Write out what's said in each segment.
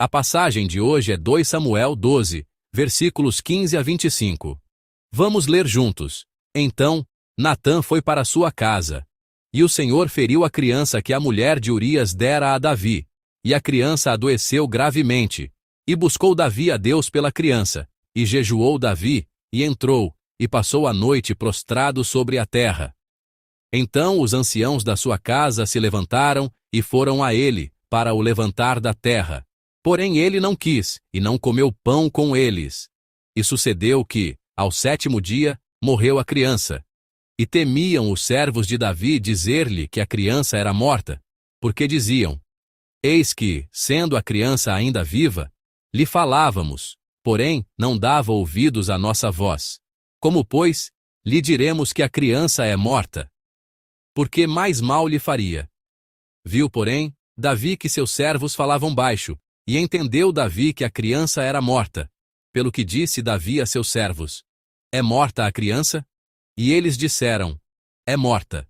A passagem de hoje é 2 Samuel 12, versículos 15 a 25. Vamos ler juntos. Então, Natã foi para sua casa. E o Senhor feriu a criança que a mulher de Urias dera a Davi. E a criança adoeceu gravemente. E buscou Davi a Deus pela criança. E jejuou Davi, e entrou, e passou a noite prostrado sobre a terra. Então os anciãos da sua casa se levantaram, e foram a ele, para o levantar da terra. Porém ele não quis, e não comeu pão com eles. E sucedeu que, ao 7º dia, morreu a criança. E temiam os servos de Davi dizer-lhe que a criança era morta, porque diziam: Eis que, sendo a criança ainda viva, lhe falávamos, porém não dava ouvidos à nossa voz. Como, pois, lhe diremos que a criança é morta? Porque mais mal lhe faria. Viu, porém, Davi que seus servos falavam baixo, e entendeu Davi que a criança era morta. Pelo que disse Davi a seus servos: É morta a criança? E eles disseram: É morta.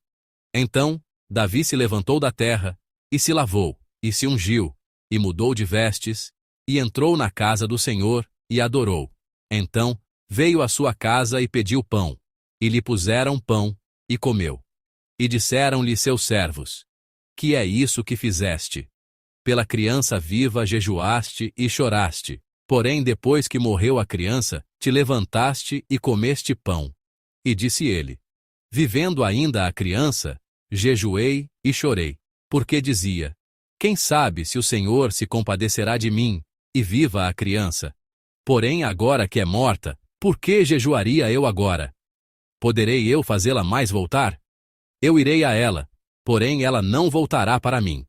Então, Davi se levantou da terra, e se lavou, e se ungiu, e mudou de vestes, e entrou na casa do Senhor, e adorou. Então, veio à sua casa e pediu pão. E lhe puseram pão, e comeu. E disseram-lhe seus servos: Que é isso que fizeste? Pela criança viva jejuaste e choraste. Porém, depois que morreu a criança, te levantaste e comeste pão. E disse ele: Vivendo ainda a criança, jejuei e chorei, porque dizia: Quem sabe se o Senhor se compadecerá de mim, e viva a criança? Porém, agora que é morta, por que jejuaria eu agora? Poderei eu fazê-la mais voltar? Eu irei a ela, porém ela não voltará para mim.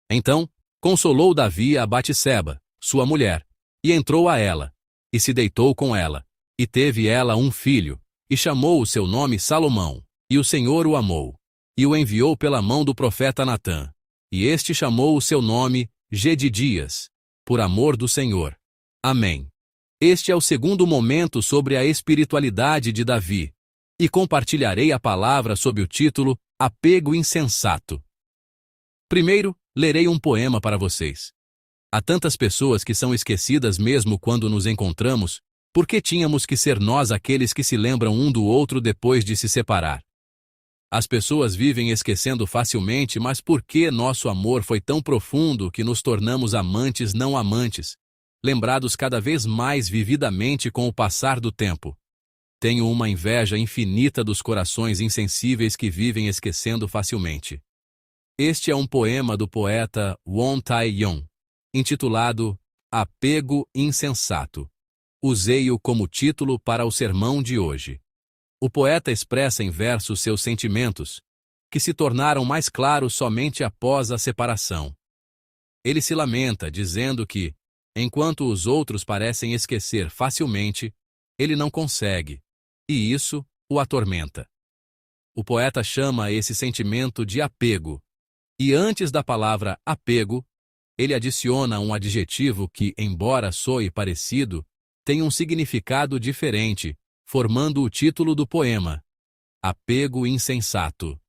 Então, consolou Davi a Batseba, sua mulher, e entrou a ela, e se deitou com ela, e teve ela um filho, e chamou o seu nome Salomão, e o Senhor o amou, e o enviou pela mão do profeta Natã, e este chamou o seu nome Gedidias, por amor do Senhor. Amém. Este é o segundo momento sobre a espiritualidade de Davi, e compartilharei a palavra sob o título Apego Insensato. Primeiro, lerei um poema para vocês. Há tantas pessoas que são esquecidas mesmo quando nos encontramos, por que tínhamos que ser nós aqueles que se lembram um do outro depois de se separar? As pessoas vivem esquecendo facilmente, mas por que nosso amor foi tão profundo que nos tornamos amantes não amantes, lembrados cada vez mais vividamente com o passar do tempo? Tenho uma inveja infinita dos corações insensíveis que vivem esquecendo facilmente. Este é um poema do poeta Won Tai-yong, intitulado Apego Insensato. Usei-o como título para o sermão de hoje. O poeta expressa em versos seus sentimentos, que se tornaram mais claros somente após a separação. Ele se lamenta, dizendo que, enquanto os outros parecem esquecer facilmente, ele não consegue, e isso o atormenta. O poeta chama esse sentimento de apego, e antes da palavra apego, ele adiciona um adjetivo que, embora soe parecido, tem um significado diferente, formando o título do poema: Apego Insensato.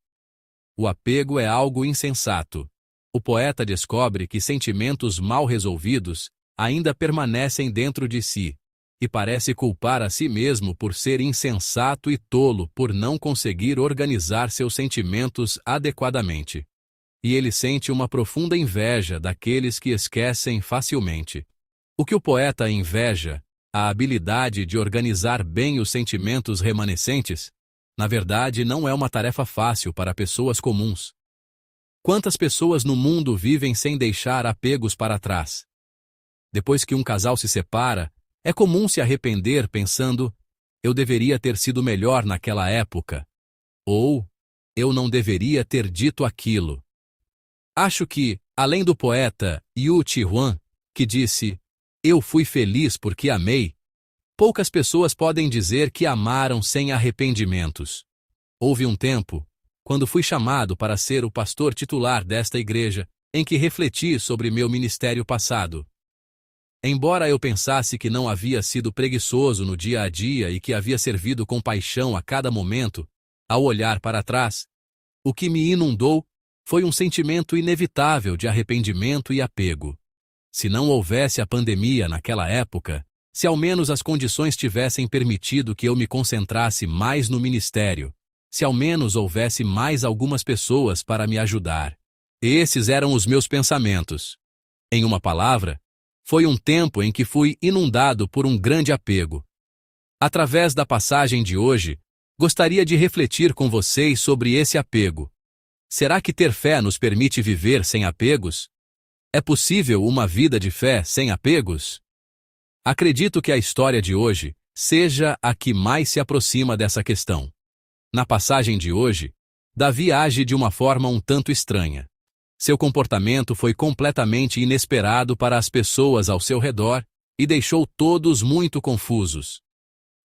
O apego é algo insensato. O poeta descobre que sentimentos mal resolvidos ainda permanecem dentro de si, e parece culpar a si mesmo por ser insensato e tolo por não conseguir organizar seus sentimentos adequadamente. E ele sente uma profunda inveja daqueles que esquecem facilmente. O que o poeta inveja, a habilidade de organizar bem os sentimentos remanescentes, na verdade não é uma tarefa fácil para pessoas comuns. Quantas pessoas no mundo vivem sem deixar apegos para trás? Depois que um casal se separa, é comum se arrepender pensando: eu deveria ter sido melhor naquela época. Ou, eu não deveria ter dito aquilo. Acho que, além do poeta Yu Chi-hwan, que disse: eu fui feliz porque amei, poucas pessoas podem dizer que amaram sem arrependimentos. Houve um tempo, quando fui chamado para ser o pastor titular desta igreja, em que refleti sobre meu ministério passado. Embora eu pensasse que não havia sido preguiçoso no dia a dia e que havia servido com paixão a cada momento, ao olhar para trás, o que me inundou foi um sentimento inevitável de arrependimento e apego. Se não houvesse a pandemia naquela época, se ao menos as condições tivessem permitido que eu me concentrasse mais no ministério, se ao menos houvesse mais algumas pessoas para me ajudar. Esses eram os meus pensamentos. Em uma palavra, foi um tempo em que fui inundado por um grande apego. Através da passagem de hoje, gostaria de refletir com vocês sobre esse apego. Será que ter fé nos permite viver sem apegos? É possível uma vida de fé sem apegos? Acredito que a história de hoje seja a que mais se aproxima dessa questão. Na passagem de hoje, Davi age de uma forma um tanto estranha. Seu comportamento foi completamente inesperado para as pessoas ao seu redor e deixou todos muito confusos.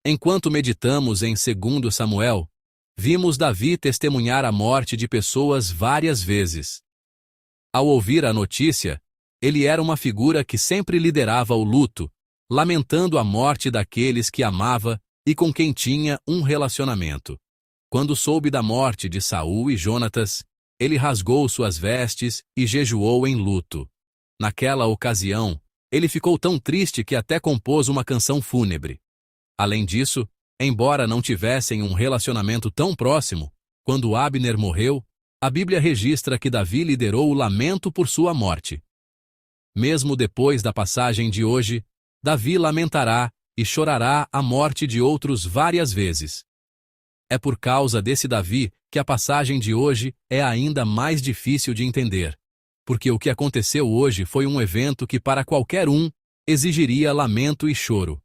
Enquanto meditamos em 2 Samuel, vimos Davi testemunhar a morte de pessoas várias vezes. Ao ouvir a notícia, ele era uma figura que sempre liderava o luto, lamentando a morte daqueles que amava e com quem tinha um relacionamento. Quando soube da morte de Saul e Jonatas, ele rasgou suas vestes e jejuou em luto. Naquela ocasião, ele ficou tão triste que até compôs uma canção fúnebre. Além disso, embora não tivessem um relacionamento tão próximo, quando Abner morreu, a Bíblia registra que Davi liderou o lamento por sua morte. Mesmo depois da passagem de hoje, Davi lamentará e chorará a morte de outros várias vezes. É por causa desse Davi que a passagem de hoje é ainda mais difícil de entender, porque o que aconteceu hoje foi um evento que para qualquer um exigiria lamento e choro.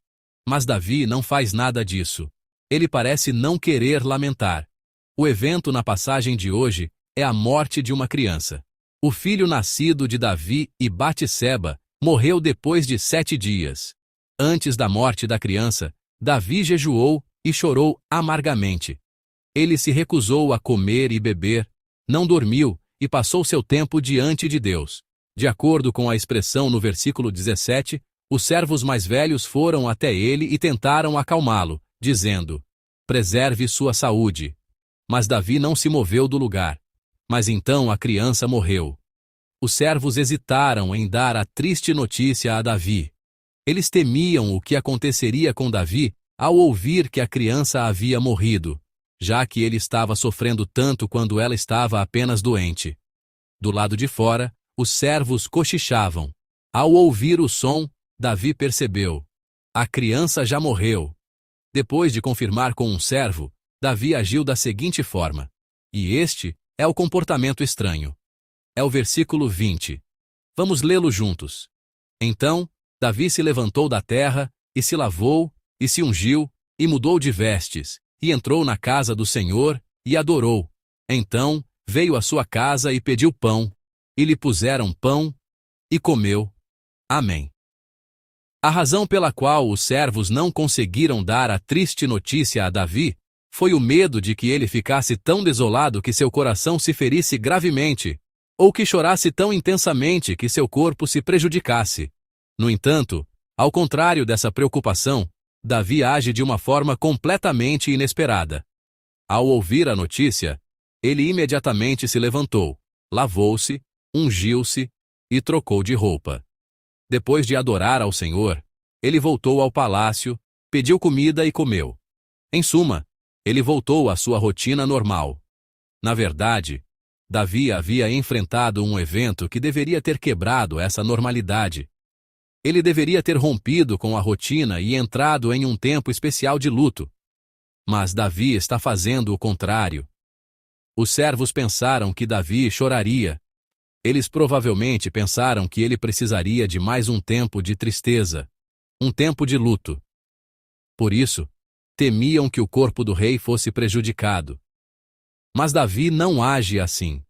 Mas Davi não faz nada disso. Ele parece não querer lamentar. O evento na passagem de hoje é a morte de uma criança. O filho nascido de Davi e Batseba morreu depois de 7 dias. Antes da morte da criança, Davi jejuou e chorou amargamente. Ele se recusou a comer e beber, não dormiu e passou seu tempo diante de Deus. De acordo com a expressão no versículo 17, os servos mais velhos foram até ele e tentaram acalmá-lo, dizendo: "Preserve sua saúde." Mas Davi não se moveu do lugar. Mas então a criança morreu. Os servos hesitaram em dar a triste notícia a Davi. Eles temiam o que aconteceria com Davi ao ouvir que a criança havia morrido, já que ele estava sofrendo tanto quando ela estava apenas doente. Do lado de fora, os servos cochichavam. Ao ouvir o som, Davi percebeu: a criança já morreu. Depois de confirmar com um servo, Davi agiu da seguinte forma. E este é o comportamento estranho. É o versículo 20. Vamos lê-lo juntos. Então, Davi se levantou da terra, e se lavou, e se ungiu, e mudou de vestes, e entrou na casa do Senhor, e adorou. Então, veio à sua casa e pediu pão, e lhe puseram pão, e comeu. Amém. A razão pela qual os servos não conseguiram dar a triste notícia a Davi foi o medo de que ele ficasse tão desolado que seu coração se ferisse gravemente, ou que chorasse tão intensamente que seu corpo se prejudicasse. No entanto, ao contrário dessa preocupação, Davi age de uma forma completamente inesperada. Ao ouvir a notícia, ele imediatamente se levantou, lavou-se, ungiu-se e trocou de roupa. Depois de adorar ao Senhor, ele voltou ao palácio, pediu comida e comeu. Em suma, ele voltou à sua rotina normal. Na verdade, Davi havia enfrentado um evento que deveria ter quebrado essa normalidade. Ele deveria ter rompido com a rotina e entrado em um tempo especial de luto. Mas Davi está fazendo o contrário. Os servos pensaram que Davi choraria. Eles provavelmente pensaram que ele precisaria de mais um tempo de tristeza, um tempo de luto. Por isso, temiam que o corpo do rei fosse prejudicado. Mas Davi não age assim.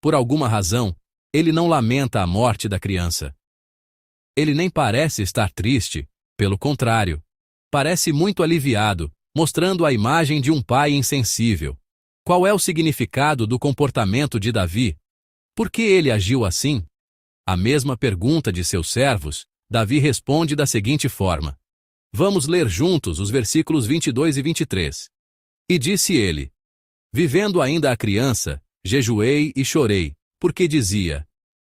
Por alguma razão, ele não lamenta a morte da criança. Ele nem parece estar triste, pelo contrário. Parece muito aliviado, mostrando a imagem de um pai insensível. Qual é o significado do comportamento de Davi? Por que ele agiu assim? A mesma pergunta de seus servos, Davi responde da seguinte forma. Vamos ler juntos os versículos 22 e 23. E disse ele: vivendo ainda a criança, jejuei e chorei, porque dizia: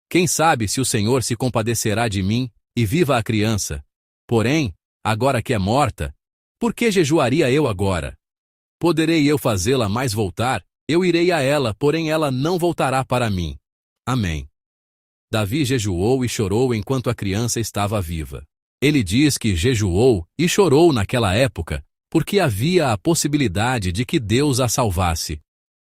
Quem sabe se o Senhor se compadecerá de mim, e viva a criança? Porém, agora que é morta, por que jejuaria eu agora? Poderei eu fazê-la mais voltar? Eu irei a ela, porém ela não voltará para mim. Amém. Davi jejuou e chorou enquanto a criança estava viva. Ele diz que jejuou e chorou naquela época, porque havia a possibilidade de que Deus a salvasse.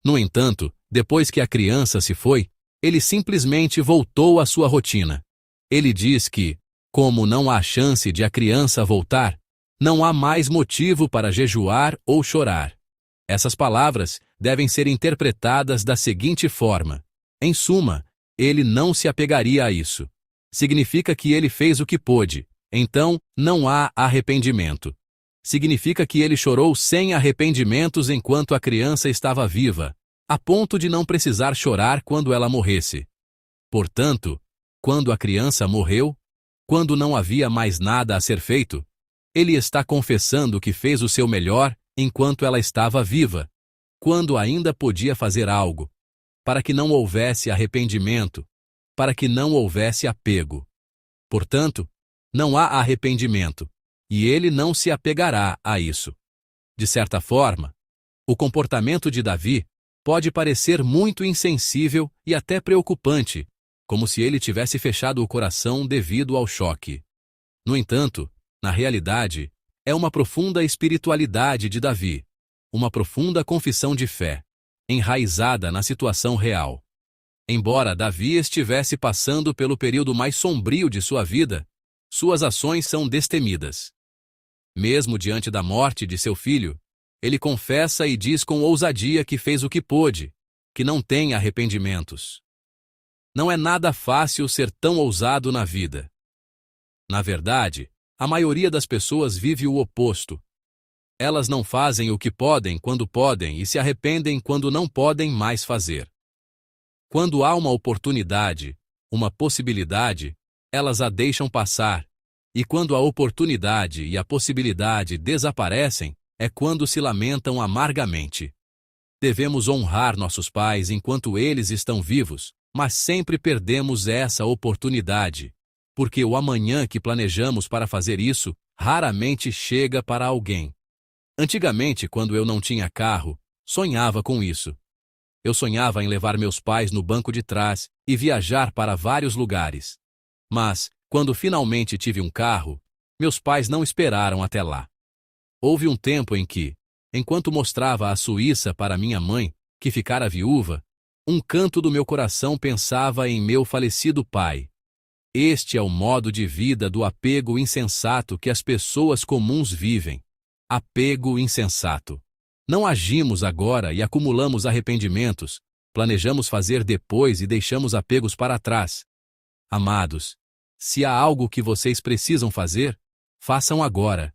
No entanto, depois que a criança se foi, ele simplesmente voltou à sua rotina. Ele diz que, como não há chance de a criança voltar, não há mais motivo para jejuar ou chorar. Essas palavras devem ser interpretadas da seguinte forma: em suma, ele não se apegaria a isso. Significa que ele fez o que pôde, então não há arrependimento. Significa que ele chorou sem arrependimentos enquanto a criança estava viva, a ponto de não precisar chorar quando ela morresse. Portanto, quando a criança morreu, quando não havia mais nada a ser feito, ele está confessando que fez o seu melhor enquanto ela estava viva, quando ainda podia fazer algo, para que não houvesse arrependimento, para que não houvesse apego. Portanto, não há arrependimento, e ele não se apegará a isso. De certa forma, o comportamento de Davi pode parecer muito insensível e até preocupante, como se ele tivesse fechado o coração devido ao choque. No entanto, na realidade, é uma profunda espiritualidade de Davi, uma profunda confissão de fé, enraizada na situação real. Embora Davi estivesse passando pelo período mais sombrio de sua vida, suas ações são destemidas. Mesmo diante da morte de seu filho, ele confessa e diz com ousadia que fez o que pôde, que não tem arrependimentos. Não é nada fácil ser tão ousado na vida. Na verdade, a maioria das pessoas vive o oposto. Elas não fazem o que podem quando podem e se arrependem quando não podem mais fazer. Quando há uma oportunidade, uma possibilidade, elas a deixam passar, e quando a oportunidade e a possibilidade desaparecem, é quando se lamentam amargamente. Devemos honrar nossos pais enquanto eles estão vivos, mas sempre perdemos essa oportunidade, porque o amanhã que planejamos para fazer isso raramente chega para alguém. Antigamente, quando eu não tinha carro, sonhava com isso. Eu sonhava em levar meus pais no banco de trás e viajar para vários lugares. Mas, quando finalmente tive um carro, meus pais não esperaram até lá. Houve um tempo em que, enquanto mostrava a Suíça para minha mãe, que ficara viúva, um canto do meu coração pensava em meu falecido pai. Este é o modo de vida do apego insensato que as pessoas comuns vivem. Apego insensato. Não agimos agora e acumulamos arrependimentos, planejamos fazer depois e deixamos apegos para trás. Amados, se há algo que vocês precisam fazer, façam agora.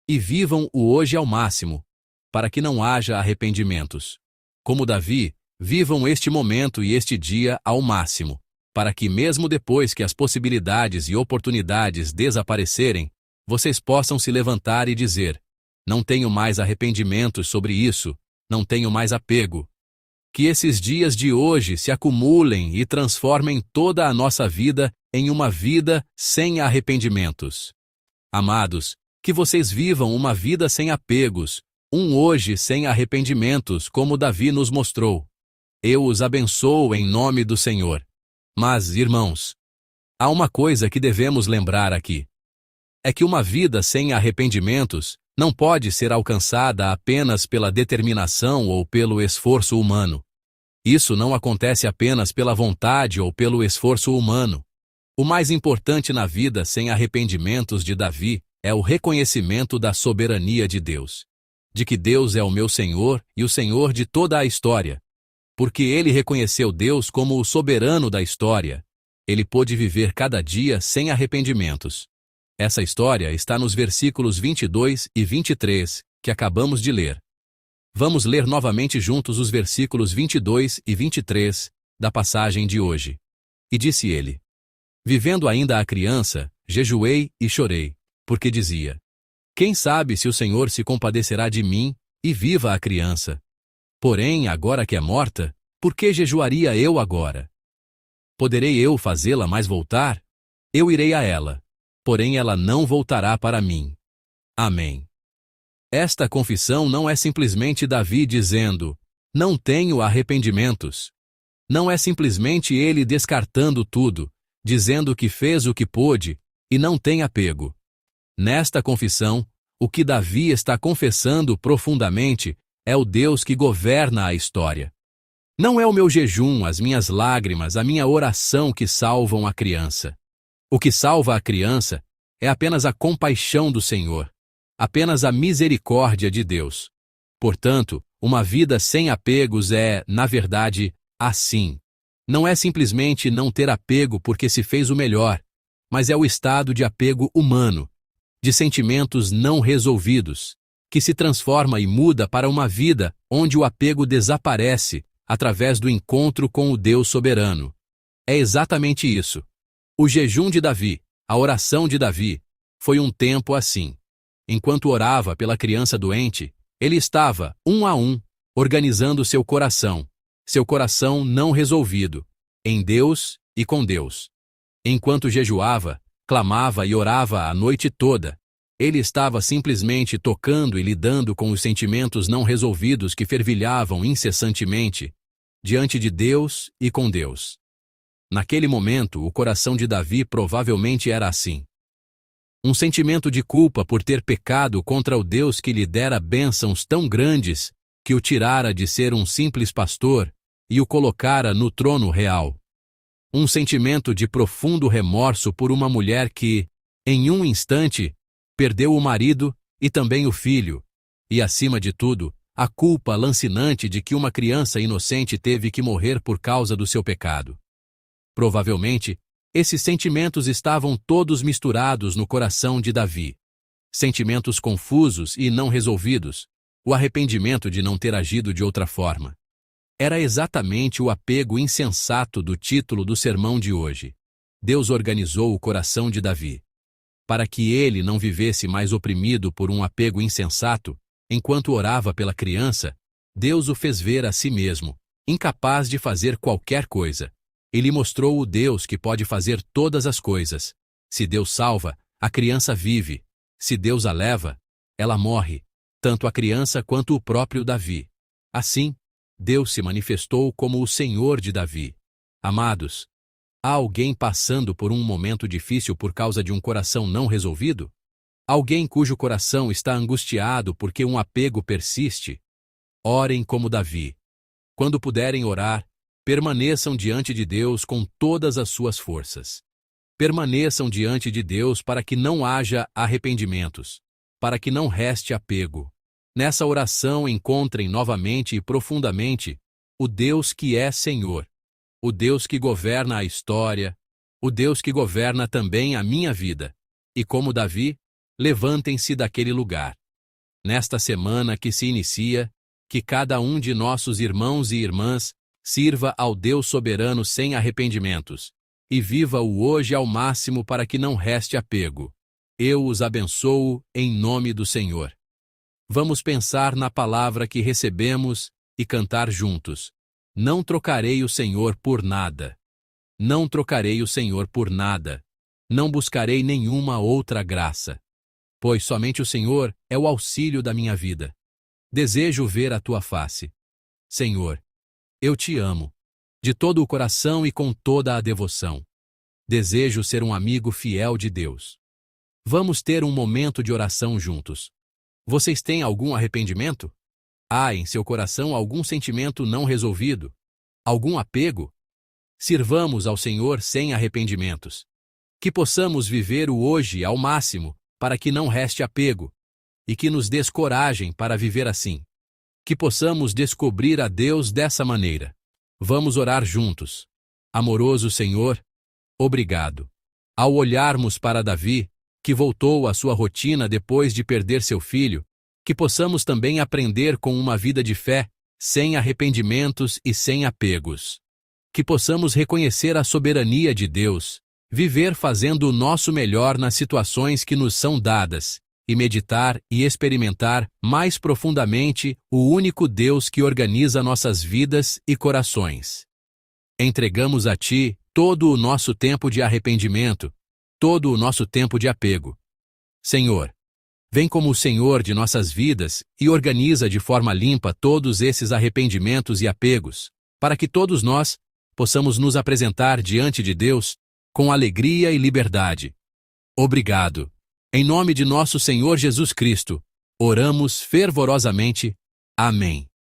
E vivam o hoje ao máximo, para que não haja arrependimentos. Como Davi, vivam este momento e este dia ao máximo, para que mesmo depois que as possibilidades e oportunidades desaparecerem, vocês possam se levantar e dizer: não tenho mais arrependimentos sobre isso, não tenho mais apego. Que esses dias de hoje se acumulem e transformem toda a nossa vida em uma vida sem arrependimentos. Amados, que vocês vivam uma vida sem apegos, um hoje sem arrependimentos, como Davi nos mostrou. Eu os abençoo em nome do Senhor. Mas, irmãos, há uma coisa que devemos lembrar aqui. É que uma vida sem arrependimentos não pode ser alcançada apenas pela determinação ou pelo esforço humano. Isso não acontece apenas pela vontade ou pelo esforço humano. O mais importante na vida sem arrependimentos de Davi é o reconhecimento da soberania de Deus. De que Deus é o meu Senhor e o Senhor de toda a história. Porque ele reconheceu Deus como o soberano da história, ele pôde viver cada dia sem arrependimentos. Essa história está nos versículos 22 e 23, que acabamos de ler. Vamos ler novamente juntos os versículos 22 e 23 da passagem de hoje. E disse ele: vivendo ainda a criança, jejuei e chorei, porque dizia: quem sabe se o Senhor se compadecerá de mim, e viva a criança? Porém, agora que é morta, por que jejuaria eu agora? Poderei eu fazê-la mais voltar? Eu irei a ela, porém ela não voltará para mim. Amém. Esta confissão não é simplesmente Davi dizendo, não tenho arrependimentos. Não é simplesmente ele descartando tudo, dizendo que fez o que pôde e não tem apego. Nesta confissão, o que Davi está confessando profundamente é o Deus que governa a história. Não é o meu jejum, as minhas lágrimas, a minha oração que salvam a criança. O que salva a criança é apenas a compaixão do Senhor, apenas a misericórdia de Deus. Portanto, uma vida sem apegos é, na verdade, assim. Não é simplesmente não ter apego porque se fez o melhor, mas é o estado de apego humano, de sentimentos não resolvidos, que se transforma e muda para uma vida onde o apego desaparece através do encontro com o Deus soberano. É exatamente isso. O jejum de Davi, a oração de Davi, foi um tempo assim. Enquanto orava pela criança doente, ele estava, um a um, organizando seu coração não resolvido, em Deus e com Deus. Enquanto jejuava, clamava e orava a noite toda, ele estava simplesmente tocando e lidando com os sentimentos não resolvidos que fervilhavam incessantemente diante de Deus e com Deus. Naquele momento, o coração de Davi provavelmente era assim. Um sentimento de culpa por ter pecado contra o Deus que lhe dera bênçãos tão grandes que o tirara de ser um simples pastor e o colocara no trono real. Um sentimento de profundo remorso por uma mulher que, em um instante, perdeu o marido e também o filho, e, acima de tudo, a culpa lancinante de que uma criança inocente teve que morrer por causa do seu pecado. Provavelmente, esses sentimentos estavam todos misturados no coração de Davi. Sentimentos confusos e não resolvidos, o arrependimento de não ter agido de outra forma. Era exatamente o apego insensato do título do sermão de hoje. Deus organizou o coração de Davi. Para que ele não vivesse mais oprimido por um apego insensato, enquanto orava pela criança, Deus o fez ver a si mesmo, incapaz de fazer qualquer coisa. Ele mostrou o Deus que pode fazer todas as coisas. Se Deus salva, a criança vive. Se Deus a leva, ela morre, tanto a criança quanto o próprio Davi. Assim, Deus se manifestou como o Senhor de Davi. Amados, há alguém passando por um momento difícil por causa de um coração não resolvido? Alguém cujo coração está angustiado porque um apego persiste? Orem como Davi. Quando puderem orar, permaneçam diante de Deus com todas as suas forças. Permaneçam diante de Deus para que não haja arrependimentos, para que não reste apego. Nessa oração encontrem novamente e profundamente o Deus que é Senhor, o Deus que governa a história, o Deus que governa também a minha vida. E como Davi, levantem-se daquele lugar. Nesta semana que se inicia, que cada um de nossos irmãos e irmãs sirva ao Deus soberano sem arrependimentos, e viva o hoje ao máximo para que não reste apego. Eu os abençoo em nome do Senhor. Vamos pensar na palavra que recebemos e cantar juntos. Não trocarei o Senhor por nada. Não trocarei o Senhor por nada. Não buscarei nenhuma outra graça. Pois somente o Senhor é o auxílio da minha vida. Desejo ver a tua face. Senhor, eu te amo, de todo o coração e com toda a devoção. Desejo ser um amigo fiel de Deus. Vamos ter um momento de oração juntos. Vocês têm algum arrependimento? Há em seu coração algum sentimento não resolvido? Algum apego? Sirvamos ao Senhor sem arrependimentos. Que possamos viver o hoje ao máximo, para que não reste apego, e que nos dês coragem para viver assim. Que possamos descobrir a Deus dessa maneira. Vamos orar juntos. Amoroso Senhor, obrigado. Ao olharmos para Davi, que voltou à sua rotina depois de perder seu filho, que possamos também aprender com uma vida de fé, sem arrependimentos e sem apegos. Que possamos reconhecer a soberania de Deus, viver fazendo o nosso melhor nas situações que nos são dadas, e meditar e experimentar mais profundamente o único Deus que organiza nossas vidas e corações. Entregamos a Ti todo o nosso tempo de arrependimento, todo o nosso tempo de apego. Senhor, vem como o Senhor de nossas vidas e organiza de forma limpa todos esses arrependimentos e apegos, para que todos nós possamos nos apresentar diante de Deus com alegria e liberdade. Obrigado. Em nome de nosso Senhor Jesus Cristo, oramos fervorosamente. Amém.